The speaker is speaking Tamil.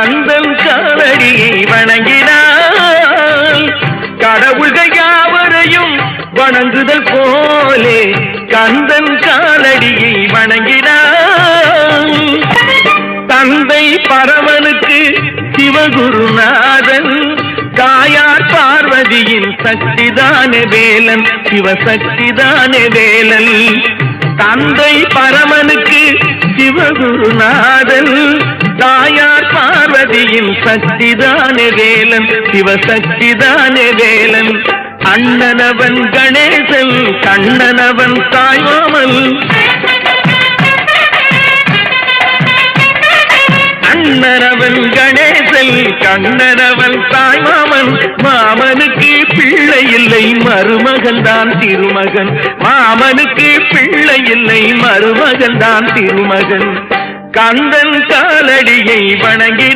கந்தன் காலடியை வணங்கினாள். கடவுள்கள் யாவரையும் வணங்குதல் போலே கந்தன் காலடியை வணங்கினாள். தந்தை பரமனுக்கு சிவகுருநாதன், தாயார் பார்வதியின் சக்திதானே வேலன், சிவசக்திதானே வேலன். தந்தை பரமனுக்கு சிவகுருநாதன், தாயார் பார்வதியின் சக்திதானே வேலன், சிவசக்திதானே வேலன். அண்ணனவன் கணேசன், கண்ணனவன் தாய்மாமன். அண்ணனவன் கணேசன், கண்ணனவன் தாய்மாமன். மாமனுக்கு பிள்ளை இல்லை, மருமகன் தான் திருமகன். மாமனுக்கு பிள்ளை இல்லை, மருமகன் தான் திருமகன். கந்தன் காலடியை வணங்கினார்.